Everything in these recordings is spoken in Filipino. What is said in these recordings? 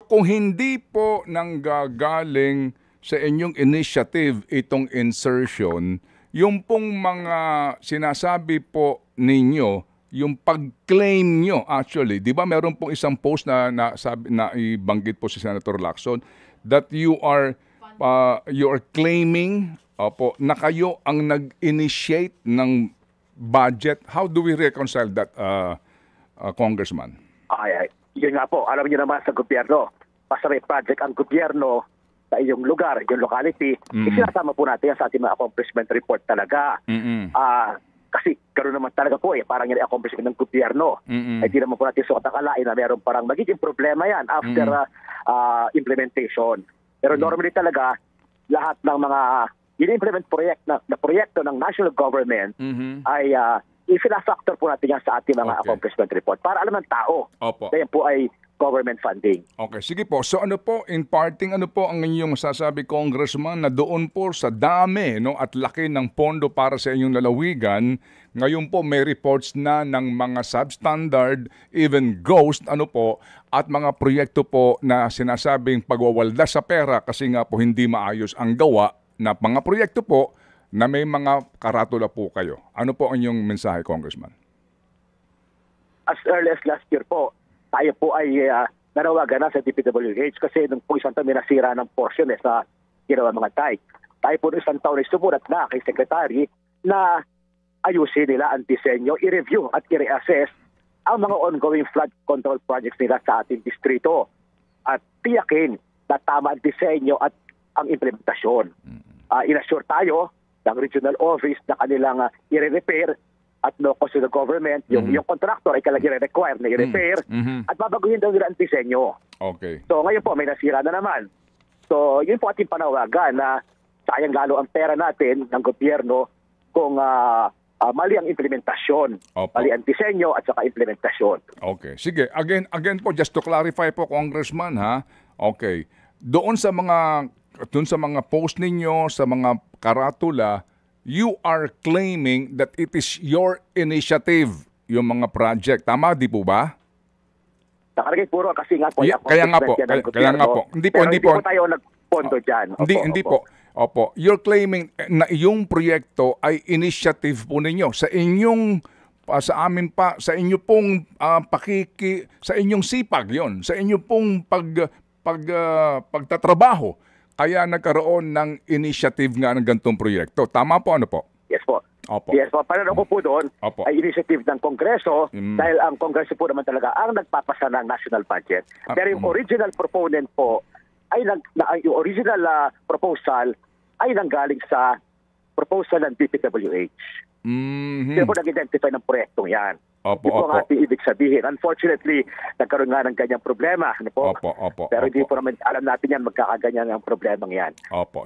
Kung hindi po nanggagaling sa inyong initiative itong insertion, yung pong mga sinasabi po ninyo, yung pag-claim nyo actually, di ba meron pong isang post na ibanggit po si Senator Lacson that you are claiming na kayo ang nag-initiate ng budget. How do we reconcile that, Congressman? Yun nga po, alam niyo naman sa gobyerno, basta may project ang gobyerno sa iyong lugar, yung locality, isinasama po natin yan sa ating mga accomplishment report talaga. Kasi gano'n naman talaga po parang yung accomplishment ng gobyerno. Ay di naman po natin sukat akalain na meron parang magiging problema yan after implementation. Pero normally talaga, lahat ng mga in-implement proyekto ng national government ay i-factor po natin yan sa ating mga accomplishment report para alam ng tao. Kaya po ay government funding. Okay, sige po. So ano po, in parting, ano po ang inyong masasabi, Congressman, na doon po sa dami at laki ng pondo para sa inyong lalawigan, ngayon po may reports na ng mga substandard, even ghost, at mga proyekto po na sinasabing pagwawalda sa pera kasi nga po hindi maayos ang gawa na mga proyekto po na may mga karatula po kayo. Ano po ang inyong mensahe, Congressman? As early as last year po, tayo po ay nanawagan na sa DPWH kasi nung po isang taon may nasira ng portion sa ginawa mga TAI. Tayo po nung isang taon ay sumulat na kay Secretary na ayusin nila ang disenyo, i-review at i-reassess ang mga ongoing flood control projects nila sa ating distrito at tiyakin na tama ang disenyo at ang implementasyon. Inassure tayo ng regional office na kanilang i-repair at no cost to the government, yung contractor ay kailangan i-require na i-repair at babaguhin daw nila ang disenyo. Okay. So ngayon po may nasira na naman. So yun po ating panawagan na sayang lalo ang pera natin ng gobyerno kung mali ang implementasyon, mali ang disenyo at saka implementasyon. Okay. Sige, again po, just to clarify po, Congressman, okay. Doon sa mga post ninyo, sa mga karatula, you are claiming that it is your initiative, yung mga project. Tama, di po ba? Nakalagay puro kasi nga po. Kaya nga po. Hindi po tayo nagpondo dyan. Hindi po. You're claiming na yung proyekto ay initiative po ninyo. Sa inyong, sa amin pa, sa inyo pong sa inyong sipag yon, sa inyo pong pagtatrabaho. Kaya nagkaroon ng initiative nga ng ganitong proyekto. Tama po, ano po? Yes po. Yes po. Pananaw ko po doon ay initiative ng Kongreso dahil ang Kongreso po naman talaga ang nagpapasa ng national budget. Pero yung original proponent po ay yung original proposal ay nanggaling sa proposal ng DPWH. Sila po nag-identify ng proyektong yan. Ito po ang ating ibig sabihin. Unfortunately, nagkaroon nga ng ganyang problema. Pero hindi po naman alam natin yan, magkakaganyan ang problemang yan.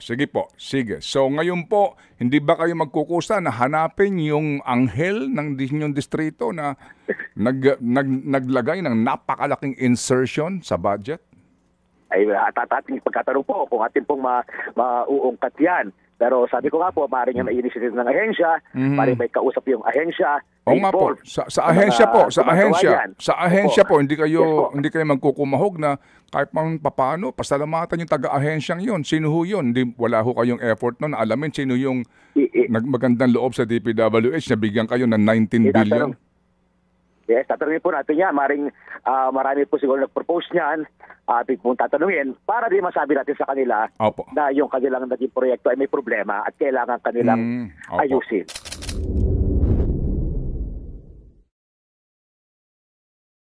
Sige po. Sige. So ngayon po, hindi ba kayo magkukusa na hanapin yung anghel ng inyong distrito na naglagay ng napakalaking insertion sa budget? Ay, ating pagkatanong po kung atin pong mauungkat yan. Pero sabi ko nga po, maaaring may initiative ng ahensya, maaaring may kausap yung ahensya. Oo nga po, sa ahensya po, hindi kayo magkukumahog na kahit paano, pasalamatan yung taga-ahensyang yun. Sino ho yun? Wala ho kayong effort nun. Alamin sino yung magandang loob sa DPWH na bigyan kayo ng 19 billion. Yes, tatanungin po natin yan. Marami po siguro nag-propose niyan. Ating pong tatanungin para di masabi natin sa kanila na yung kanilang naging proyekto ay may problema at kailangan kanilang ayusin.